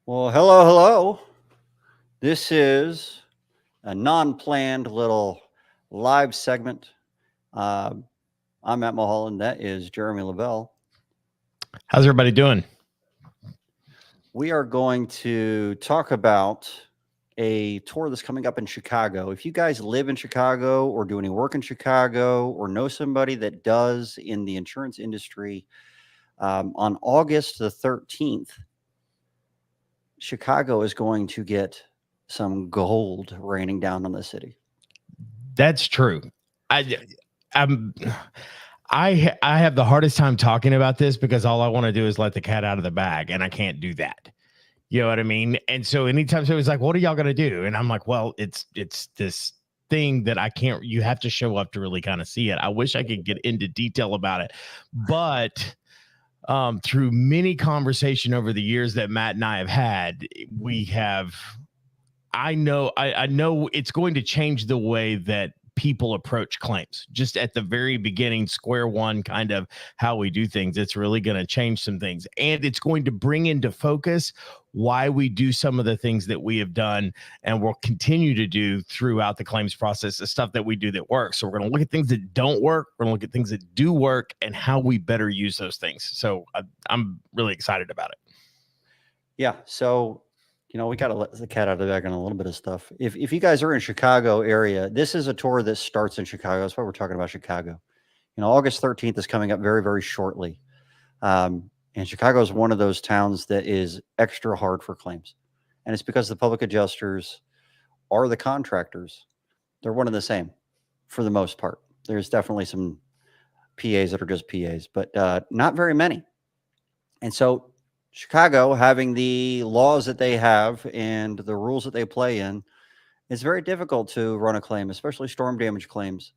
Well, hello, hello. This is a non planned little live segment. Um, I'm Matt Mulholland. That is Jeremy Lavelle. How's everybody doing? We are going to talk about a tour that's coming up in Chicago. If you guys live in Chicago or do any work in Chicago or know somebody that does in the insurance industry, on August the 13th, Chicago is going to get some gold raining down on the city. That's true. I I'm I have the hardest time talking about this because all I want to do is let the cat out of the bag, and I can't do that. You know what I mean? And so anytime somebody's like, "What are y'all gonna do?" and I'm like, "Well, it's this thing that I can't. You have to show up to really kind of see it." I wish I could get into detail about it, but through many conversation over the years that Matt and I have had, we have I know it's going to change the way that people approach claims. Just at the very beginning, square one, kind of how we do things. It's really going to change some things, and it's going to bring into focus why we do some of the things that we have done and will continue to do throughout the claims process, the stuff that we do that works. So we're going to look at things that don't work. We're going to look at things that do work and how we better use those things. So I'm really excited about it. Yeah. So, we got to let the cat out of the bag on a little bit of stuff. If you guys are in Chicago area, this is a tour that starts in Chicago. That's why we're talking about Chicago. August 13th is coming up very, very shortly. And Chicago is one of those towns that is extra hard for claims. And it's because the public adjusters are the contractors. They're one and the same for the most part. There's definitely some PAs that are just PAs, but not very many. And so Chicago, having the laws that they have and the rules that they play in, it's very difficult to run a claim, especially storm damage claims.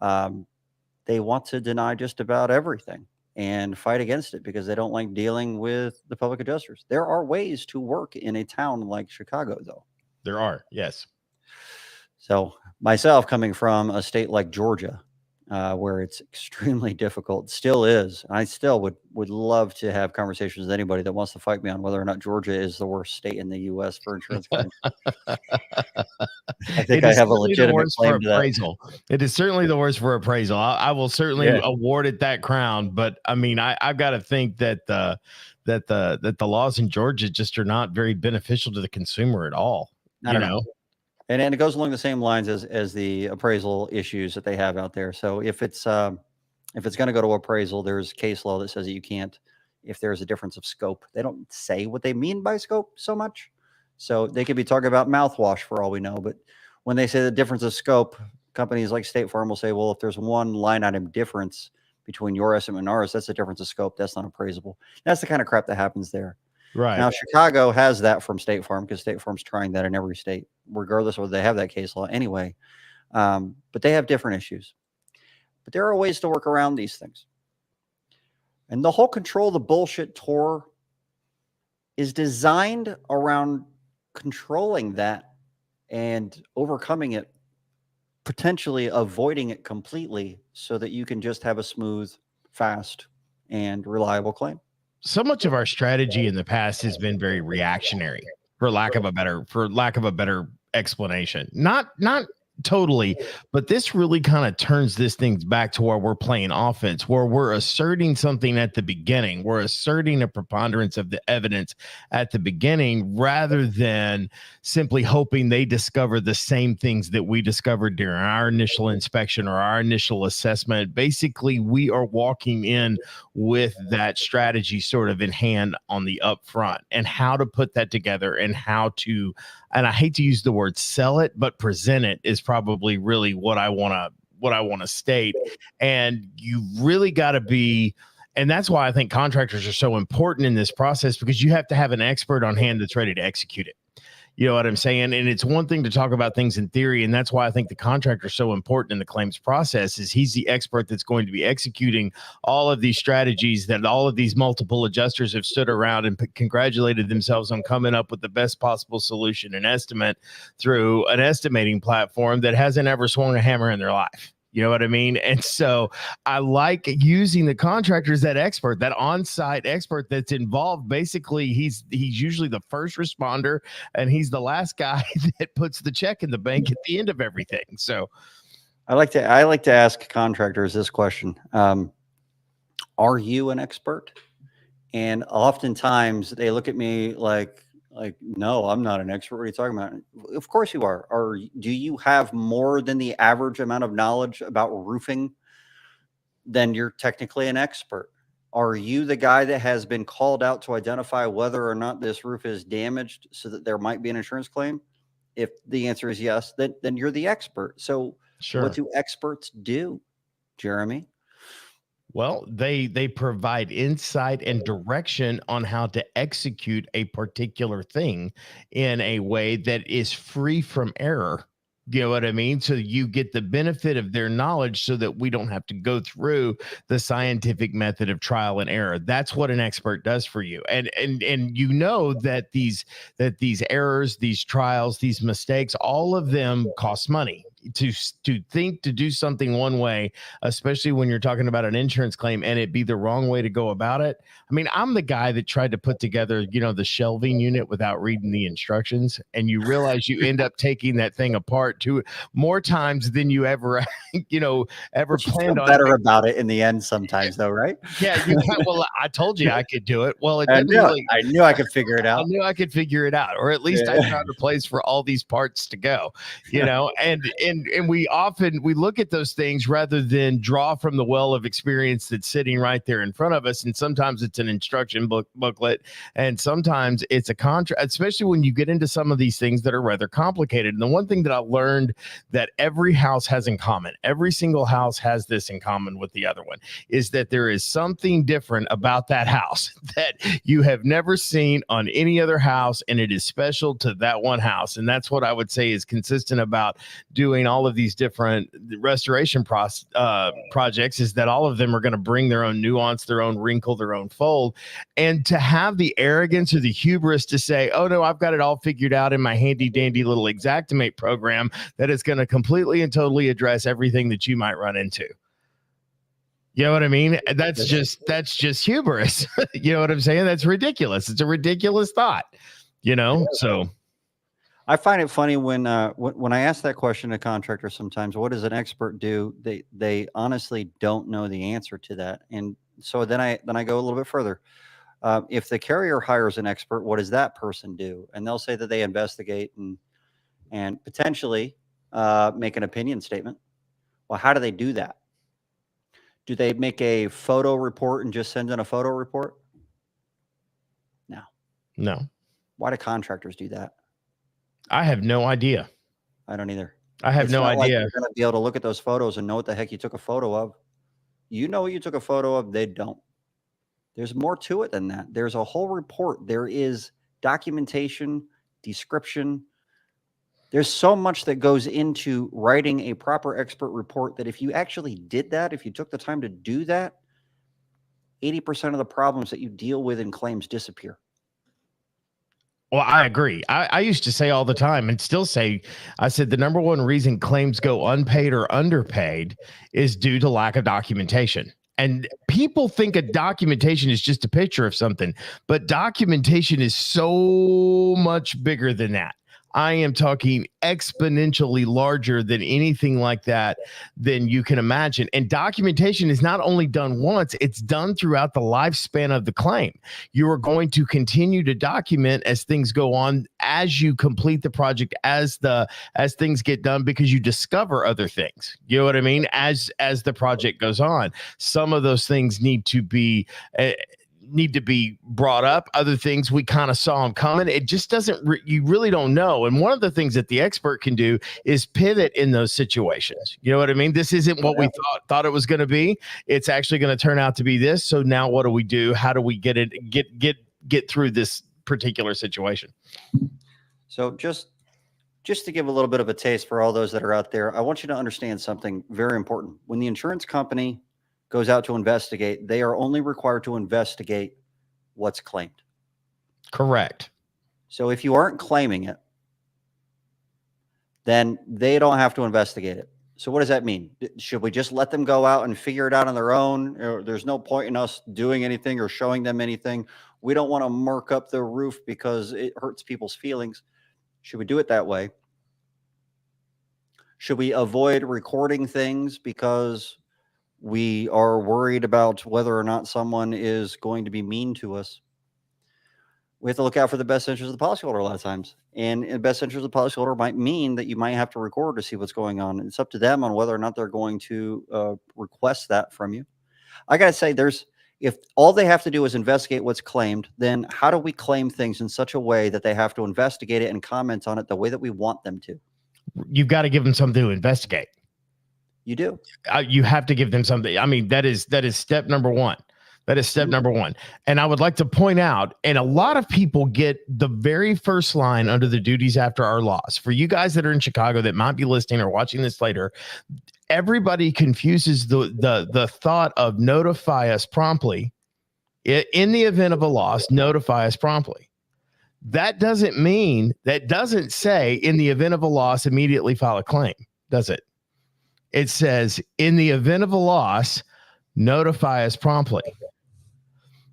They want to deny just about everything and fight against it because they don't like dealing with the public adjusters. There are ways to work in a town like Chicago, though. There are, yes. So, myself coming from a state like Georgia, where it's extremely difficult, still is. I still would love to have conversations with anybody that wants to fight me on whether or not Georgia is the worst state in the U.S. for insurance claims. I think It I is have a certainly the legitimate worst for claim to that. appraisal. It is certainly the worst for appraisal. I will certainly Yeah. award it that crown. But I mean, I've got to think that the laws in Georgia just are not very beneficial to the consumer at all. I don't know. And it goes along the same lines as the appraisal issues that they have out there. So if it's going to go to appraisal, there's case law that says that you can't if there's a difference of scope. They don't say what they mean by scope so much. So they could be talking about mouthwash for all we know. But when they say the difference of scope, companies like State Farm will say, well, if there's one line item difference between your estimate and ours, that's a difference of scope. That's not appraisable. That's the kind of crap that happens there. Right. Now, Chicago has that from State Farm because State Farm's trying that in every state, regardless of whether they have that case law anyway. But they have different issues. But there are ways to work around these things. And the whole Control the Bullshit tour is designed around controlling that and overcoming it, potentially avoiding it completely so that you can just have a smooth, fast, and reliable claim. So much of our strategy in the past has been very reactionary, for lack of a better explanation. Not totally, but this really kind of turns this thing back to where we're playing offense, where we're asserting something at the beginning. We're asserting a preponderance of the evidence at the beginning rather than simply hoping they discover the same things that we discovered during our initial inspection or our initial assessment. Basically, we are walking in with that strategy sort of in hand on the upfront and how to put that together and how to, and I hate to use the word sell it, but present it is probably really what I want to state. And you really got to be, and that's why I think contractors are so important in this process, because you have to have an expert on hand that's ready to execute it. You know what I'm saying? And it's one thing to talk about things in theory. And that's why I think the contractor is so important in the claims process, is he's the expert that's going to be executing all of these strategies that all of these multiple adjusters have stood around and congratulated themselves on coming up with the best possible solution and estimate through an estimating platform that hasn't ever swung a hammer in their life. You know what I mean? And so I like using the contractor as that expert, that on-site expert that's involved. Basically, he's usually the first responder, and he's the last guy that puts the check in the bank at the end of everything. So I like to ask contractors this question. Are you an expert? And oftentimes they look at me like, no, I'm not an expert. What are you talking about? Of course you are. Or do you have more than the average amount of knowledge about roofing? Then you're technically an expert. Are you the guy that has been called out to identify whether or not this roof is damaged so that there might be an insurance claim? If the answer is yes, then you're the expert. So sure. what do experts do, Jeremy? Well, they provide insight and direction on how to execute a particular thing in a way that is free from error. You know what I mean? So you get the benefit of their knowledge so that we don't have to go through the scientific method of trial and error. That's what an expert does for you. And you know that these errors, these trials, these mistakes, all of them cost money. To think to do something one way, especially when you're talking about an insurance claim, and it be the wrong way to go about it. I mean, I'm the guy that tried to put together, the shelving unit without reading the instructions, and you realize you end up taking that thing apart more times than you ever, ever But you planned feel on. better about it in the end sometimes, though, right? Yeah, well, I told you I could do it. Well, it I didn't knew, really. I knew I could figure it I out. knew I could figure it out, or at least I found a place for all these parts to go, and we look at those things rather than draw from the well of experience that's sitting right there in front of us. And sometimes it's an instruction booklet, and sometimes it's a contract, especially when you get into some of these things that are rather complicated. And the one thing that I learned that every house has in common, every single house has this in common with the other one, is that there is something different about that house that you have never seen on any other house, and it is special to that one house. And that's what I would say is consistent about doing all of these different restoration projects, is that all of them are going to bring their own nuance, their own wrinkle, their own fold. And to have the arrogance or the hubris to say, oh no, I've got it all figured out in my handy dandy little Xactimate program that is going to completely and totally address everything that you might run into. You know what I mean? That's just hubris. You know what I'm saying? That's ridiculous. It's a ridiculous thought, so. I find it funny when I ask that question to contractors sometimes, what does an expert do? They honestly don't know the answer to that. And so then I go a little bit further. If the carrier hires an expert, what does that person do? And they'll say that they investigate and potentially make an opinion statement. Well, how do they do that? Do they make a photo report and just send in a photo report? No. Why do contractors do that? I have no idea. I don't either. I have no idea. Like you're going to be able to look at those photos and know what the heck you took a photo of. You know what you took a photo of. They don't. There's more to it than that. There's a whole report. There is documentation, description. There's so much that goes into writing a proper expert report that if you actually did that, if you took the time to do that, 80% of the problems that you deal with in claims disappear. Well, I agree. I used to say all the time and still say, I said the number one reason claims go unpaid or underpaid is due to lack of documentation. And people think a documentation is just a picture of something, but documentation is so much bigger than that. I am talking exponentially larger than anything like that than you can imagine. And documentation is not only done once, it's done throughout the lifespan of the claim. You are going to continue to document as things go on, as you complete the project, as things get done, because you discover other things. You know what I mean? As the project goes on, some of those things need to be brought up. Other things we kind of saw them coming. It just doesn't, you really don't know. And one of the things that the expert can do is pivot in those situations. You know what I mean? This isn't what we thought it was going to be. It's actually going to turn out to be this. So now what do we do? How do we get through this particular situation? So just to give a little bit of a taste for all those that are out there, I want you to understand something very important. When the insurance company goes out to investigate, they are only required to investigate what's claimed. Correct. So if you aren't claiming it, then they don't have to investigate it. So what does that mean? Should we just let them go out and figure it out on their own? Or there's no point in us doing anything or showing them anything. We don't want to murk up the roof because it hurts people's feelings. Should we do it that way? Should we avoid recording things because we are worried about whether or not someone is going to be mean to us? We have to look out for the best interest of the policyholder a lot of times. And in the best interest of the policyholder might mean that you might have to record to see what's going on. It's up to them on whether or not they're going to request that from you. I got to say, if all they have to do is investigate what's claimed, then how do we claim things in such a way that they have to investigate it and comment on it the way that we want them to? You've got to give them something to investigate. You do. You have to give them something. I mean, that is step number one. That is step number one. And I would like to point out, and a lot of people get the very first line under the duties after our loss. For you guys that are in Chicago that might be listening or watching this later, everybody confuses the thought of notify us promptly. In the event of a loss, notify us promptly. That doesn't say in the event of a loss, immediately file a claim, does it? It says in the event of a loss, notify us promptly.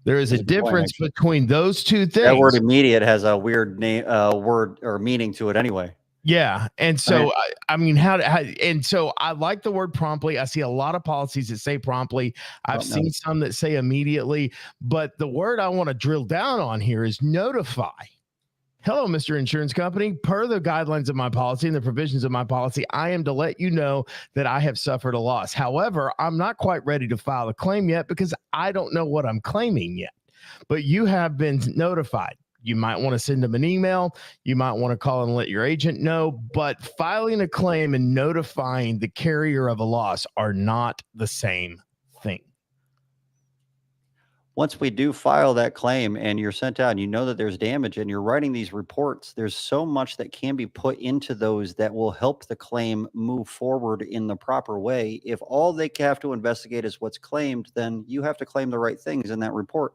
There is a difference between those two things. That word immediate has a weird name, word or meaning to it anyway. Yeah. And so, I mean, and so I like the word promptly. I see a lot of policies that say promptly. I've seen some that say immediately, but the word I want to drill down on here is notify. Hello, Mr. Insurance Company. Per the guidelines of my policy and the provisions of my policy, I am to let you know that I have suffered a loss. However, I'm not quite ready to file a claim yet because I don't know what I'm claiming yet. But you have been notified. You might want to send them an email. You might want to call and let your agent know. But filing a claim and notifying the carrier of a loss are not the same thing. Once we do file that claim and you're sent out and you know that there's damage and you're writing these reports, there's so much that can be put into those that will help the claim move forward in the proper way. If all they have to investigate is what's claimed, then you have to claim the right things in that report.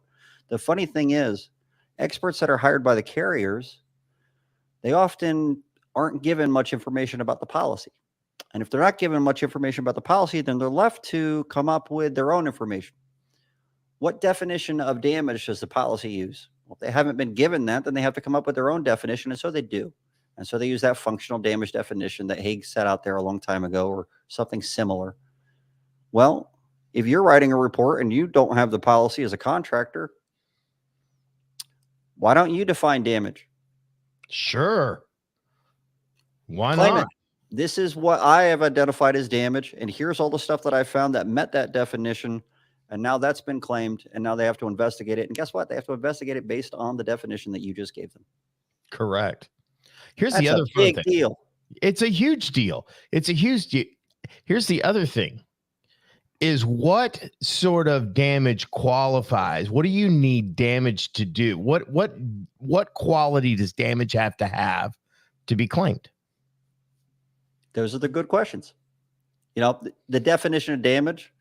The funny thing is, experts that are hired by the carriers, they often aren't given much information about the policy. And if they're not given much information about the policy, then they're left to come up with their own information. What definition of damage does the policy use? Well, if they haven't been given that, then they have to come up with their own definition, and so they do. And so they use that functional damage definition that Hague set out there a long time ago or something similar. Well, if you're writing a report and you don't have the policy as a contractor, why don't you define damage? Sure. Why Claim not? it. This is what I have identified as damage, and here's all the stuff that I found that met that definition. And now that's been claimed, and now they have to investigate it. And guess what? They have to investigate it based on the definition that you just gave them. Correct. Here's That's the other a big deal. It's a huge deal. It's a huge deal. Here's the other thing is what sort of damage qualifies? What do you need damage to do? What quality does damage have to be claimed? Those are the good questions. You know, the definition of damage,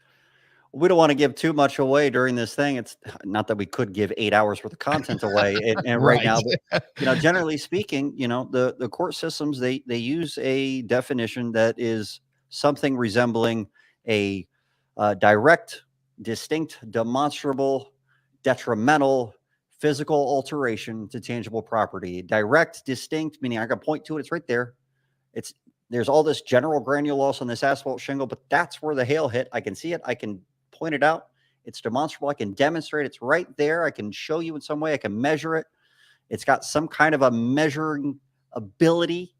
we don't want to give too much away during this thing. It's not that we could give 8 hours worth of content away and right now, but, you know, generally speaking, you know, the court systems, they use a definition that is something resembling a direct, distinct, demonstrable, detrimental, physical alteration to tangible property. Direct, distinct, meaning I can point to it. It's right there. There's all this general granular loss on this asphalt shingle, but that's where the hail hit. I can see it. I can point it out. It's demonstrable. I can demonstrate. It's right there. I can show you in some way. I can measure it. It's got some kind of a measuring ability.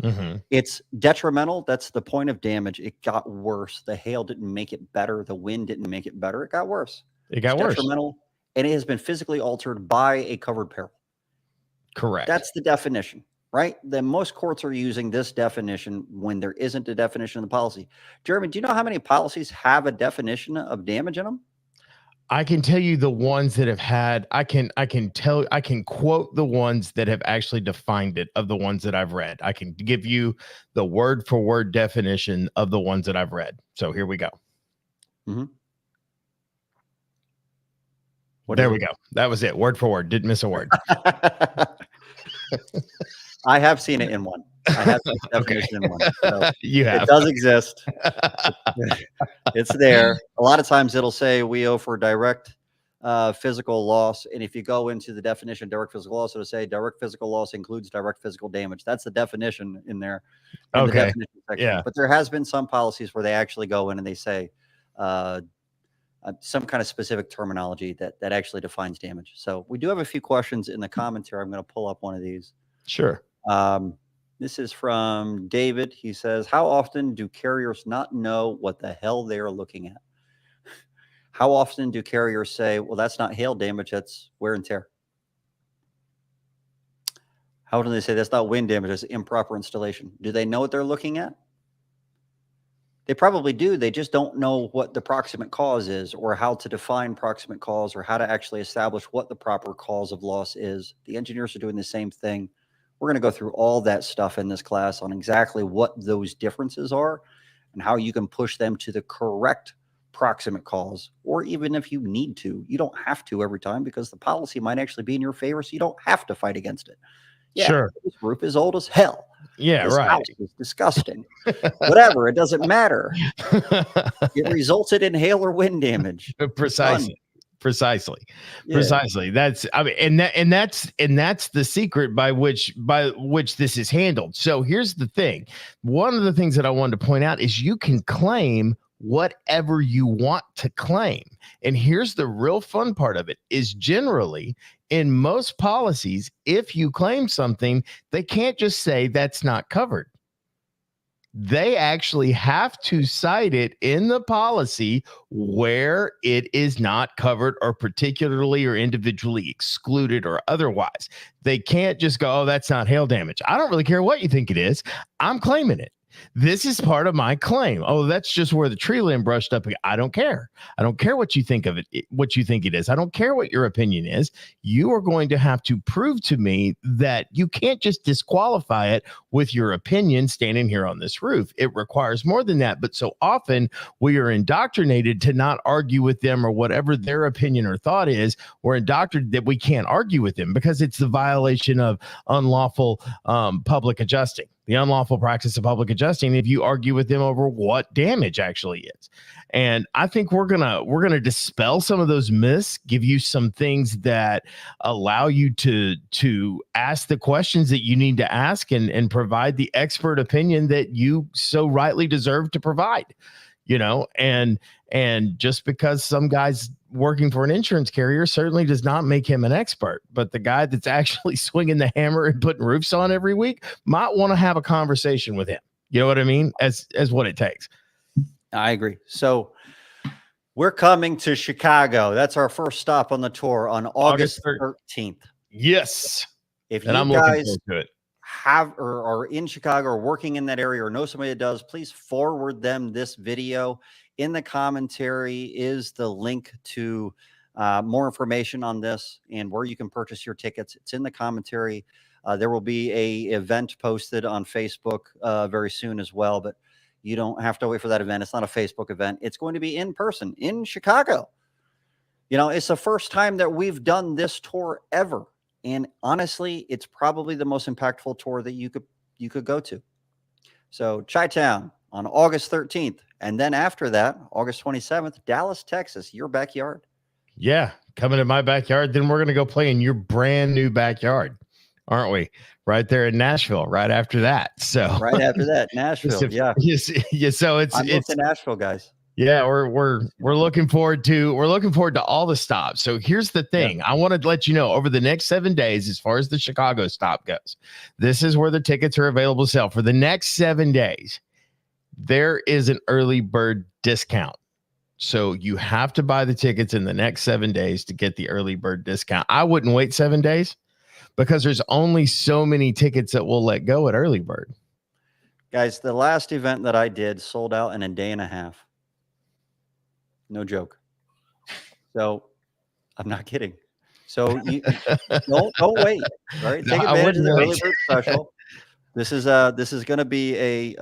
Mm-hmm. It's detrimental. That's the point of damage. It got worse. The hail didn't make it better. The wind didn't make it better. It got worse. It got worse. Detrimental, and it has been physically altered by a covered peril. Correct. That's the definition. Right? Then most courts are using this definition when there isn't a definition in the policy. Jeremy, do you know how many policies have a definition of damage in them? I can tell you the ones that have had, I can quote the ones that have actually defined it of the ones that I've read. I can give you the word for word definition of the ones that I've read. So here we go. Mm-hmm. There we go. That was it. Word for word. Didn't miss a word. I have seen it in one. I have this Okay. definition in mind. So You it have. does exist. It's there. A lot of times it'll say we owe for direct physical loss. And if you go into the definition of direct physical loss, it'll say direct physical loss includes direct physical damage. That's the definition in there in the Okay. definition section. Yeah. But there has been some policies where they actually go in and they say some kind of specific terminology that actually defines damage. So we do have a few questions in the commentary. I'm going to pull up one of these. Sure. This is from David. He says, how often do carriers not know what the hell they are looking at? How often do carriers say, well, that's not hail damage, that's wear and tear? How often do they say that's not wind damage, that's improper installation? Do they know what they're looking at? They probably do. They just don't know what the proximate cause is, or how to define proximate cause, or how to actually establish what the proper cause of loss is. The engineers are doing the same thing. We're going to go through all that stuff in this class on exactly what those differences are and how you can push them to the correct proximate cause. Or even if you need to, you don't have to every time, because the policy might actually be in your favor, so you don't have to fight against it. Yeah, Sure. this roof is old as hell. Yeah, This right. house is disgusting. Whatever, it doesn't matter. It resulted in hail or wind damage. Precisely. Precisely. Yeah. Precisely. That's, I mean, and that's the secret by which this is handled. So here's the thing. One of the things that I wanted to point out is you can claim whatever you want to claim. And here's the real fun part of it is generally in most policies, if you claim something, they can't just say that's not covered. They actually have to cite it in the policy where it is not covered or particularly or individually excluded or otherwise. They can't just go, oh, that's not hail damage. I don't really care what you think it is. I'm claiming it. This is part of my claim. Oh, that's just where the tree limb brushed up. I don't care. I don't care what you think of it, what you think it is. I don't care what your opinion is. You are going to have to prove to me that you can't just disqualify it with your opinion standing here on this roof. It requires more than that. But so often we are indoctrinated to not argue with them or whatever their opinion or thought is. We're indoctrinated that we can't argue with them because it's the violation of unlawful public adjusting. The unlawful practice of public adjusting if you argue with them over what damage actually is. And I think we're gonna dispel some of those myths, give you some things that allow you to ask the questions that you need to ask and provide the expert opinion that you so rightly deserve to provide. You know, and just because some guy's working for an insurance carrier certainly does not make him an expert. But the guy that's actually swinging the hammer and putting roofs on every week might want to have a conversation with him. You know what I mean? As what it takes. I agree. So we're coming to Chicago. That's our first stop on the tour on August 13th. Yes. If and you I'm guys looking forward to it. have or are in Chicago or working in that area or know somebody that does, please forward them this video. In the commentary is the link to more information on this and where you can purchase your tickets. It's in the commentary. There will be a event posted on Facebook very soon as well, but you don't have to wait for that event. It's not a Facebook event. It's going to be in person in Chicago. You know, it's the first time that we've done this tour ever. And honestly, it's probably the most impactful tour that you could go to. So Chi-Town on August 13th. And then after that, August 27th, Dallas, Texas, your backyard. Yeah, coming to my backyard. Then we're going to go play in your brand new backyard, aren't we? Right there in Nashville, right after that. So right after that, Nashville. Yeah. So it's in Nashville, guys. Yeah, we're looking forward to all the stops. So here's the thing. Yeah. I want to let you know over the next 7 days, as far as the Chicago stop goes, this is where the tickets are available to sell. For the next 7 days, there is an early bird discount. So you have to buy the tickets in the next 7 days to get the early bird discount. I wouldn't wait 7 days because there's only so many tickets that will let go at early bird. Guys, the last event that I did sold out in a day and a half. No joke. So I'm not kidding. So you don't wait. Right? Take advantage of the early bird special. This is going to be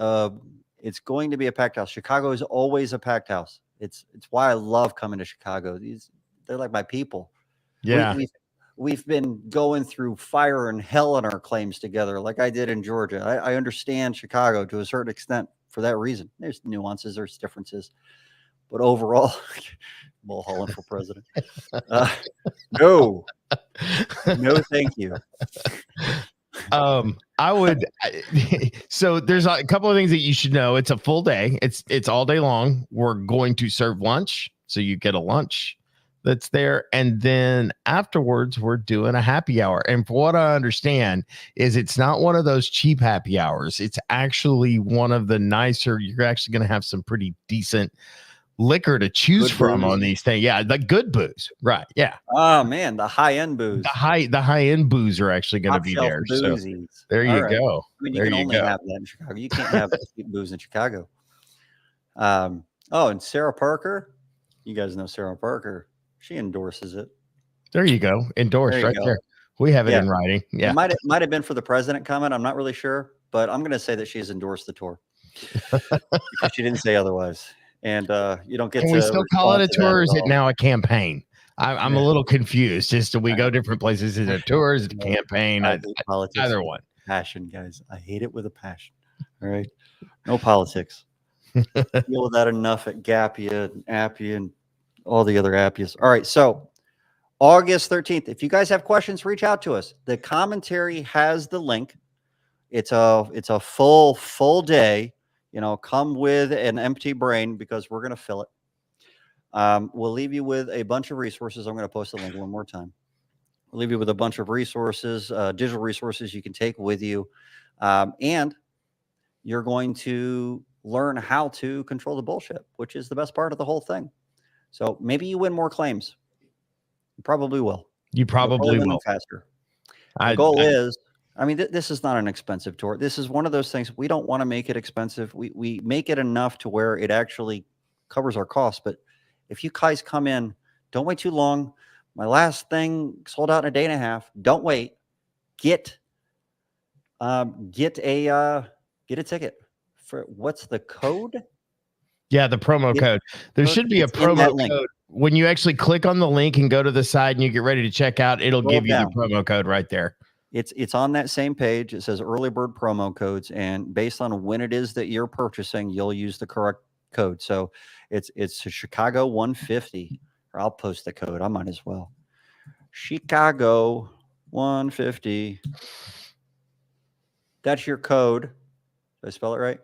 it's going to be a packed house. Chicago is always a packed house. It's why I love coming to Chicago. They're like my people. Yeah. we've been going through fire and hell on our claims together, like I did in Georgia. I understand Chicago to a certain extent for that reason. There's nuances, there's differences, but overall, Mulholland for president. No, thank you. I would. So there's a couple of things that you should know. It's a full day. It's all day long. We're going to serve lunch, so you get a lunch that's there, and then afterwards we're doing a happy hour. And for what I understand is it's not one of those cheap happy hours. It's actually one of the nicer. You're actually going to have some pretty decent liquor to choose Good from booze. on these things. Yeah, the good booze. Right. Yeah. Oh man, the high end booze. The high end booze are actually going to be there. So there you go. I mean, you there can you only go. have that in Chicago. You can't have cheap booze in Chicago. Oh, and Sarah Parker, you guys know Sarah Parker. She endorses it. There you go. Endorsed right there. We have it in writing. Yeah. It might have been for the president comment. I'm not really sure, but I'm going to say that she's endorsed the tour because she didn't say otherwise. And you don't get Can to. we still call it a tour? Or is it all. now a campaign? I'm a little confused. Just do we go different places? Is it a tour? Is it a campaign? Politics. Either one. Passion, guys. I hate it with a passion. All right. No politics. Deal with that enough at Gapia and Appia and all the other Appias. All right. So August 13th. If you guys have questions, reach out to us. The commentary has the link. It's a full day. You know, come with an empty brain because we're going to fill it. We'll leave you with a bunch of resources. I'm going to post the link one more time. We'll leave you with a bunch of resources, digital resources you can take with you. And you're going to learn how to control the bullshit, which is the best part of the whole thing. So maybe you win more claims. You probably will. You probably will. Faster. The goal is, I mean, this is not an expensive tour. This is one of those things. We don't want to make it expensive. We make it enough to where it actually covers our costs. But if you guys come in, don't wait too long. My last thing sold out in a day and a half. Don't wait. Get a ticket. For what's the code? Yeah, the promo code. There should be a promo code. When you actually click on the link and go to the side and you get ready to check out, it'll give you the promo code right there. It's on that same page. It says early bird promo codes, and based on when it is that you're purchasing, you'll use the correct code. So it's Chicago 150. Or I'll post the code. I might as well. Chicago 150. That's your code. Did I spell it right?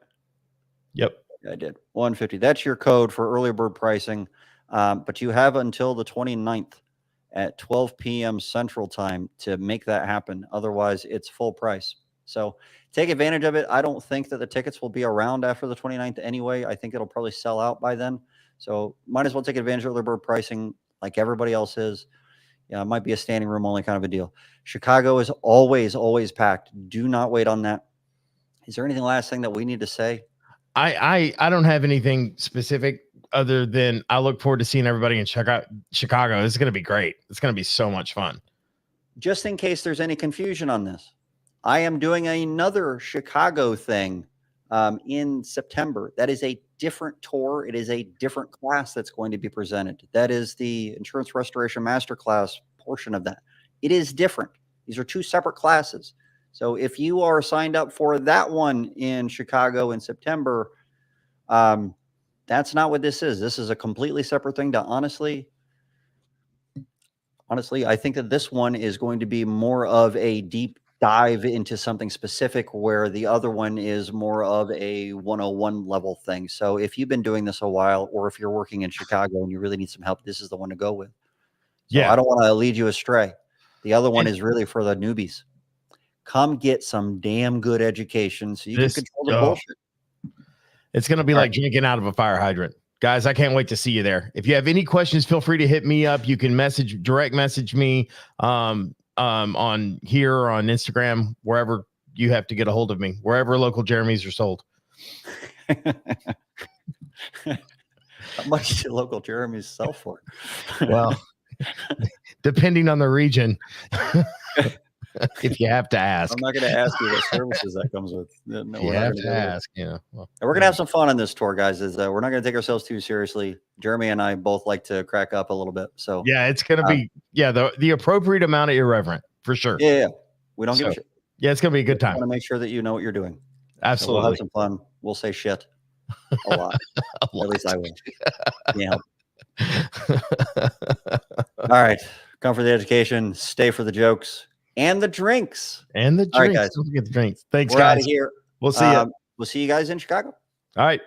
Yep. Yeah, I did. 150. That's your code for early bird pricing. But you have until the 29th at 12 p.m. Central Time to make that happen. Otherwise, it's full price. So take advantage of it. I don't think that the tickets will be around after the 29th anyway. I think it'll probably sell out by then. So might as well take advantage of early bird pricing like everybody else is. Yeah, it might be a standing room only kind of a deal. Chicago is always packed. Do not wait on that. Is there anything last thing that we need to say? I don't have anything specific other than I look forward to seeing everybody in Chicago. This is going to be great. It's going to be so much fun. Just in case there's any confusion on this, I am doing another Chicago thing in September. That is a different tour. It is a different class that's going to be presented. That is the Insurance Restoration Masterclass portion of that. It is different. These are two separate classes. So if you are signed up for that one in Chicago in September, that's not what this is. This is a completely separate thing. Honestly, I think that this one is going to be more of a deep dive into something specific, where the other one is more of a 101 level thing. So if you've been doing this a while, or if you're working in Chicago and you really need some help, this is the one to go with. So yeah, I don't want to lead you astray. The other one is really for the newbies. Come get some damn good education so you can control the bullshit. It's going to be like drinking out of a fire hydrant. Guys, I can't wait to see you there. If you have any questions, feel free to hit me up. You can direct message me on here or on Instagram, wherever you have to get a hold of me, wherever local Jeremys are sold. How much do local Jeremys sell for? Well, depending on the region. if you have to ask. I'm not going to ask you what services that comes with. No, If we're you not have gonna to do that. ask, you know. Well, And we're going to have some fun on this tour, guys. We're not going to take ourselves too seriously. Jeremy and I both like to crack up a little bit. So yeah, it's gonna be the appropriate amount of irreverent for sure. yeah. We don't give So, a shit. yeah, it's gonna be a good We time. want to make sure that you know what you're doing. So we'll Absolutely. have some fun. We'll say shit a lot. A At least I lot. will. Yeah. All right. Come for the education. Stay for the jokes and the drinks. And the All right, drinks. guys. Don't forget the drinks. Thanks, We're out guys. of here. We'll see you. We'll see you guys in Chicago. All right.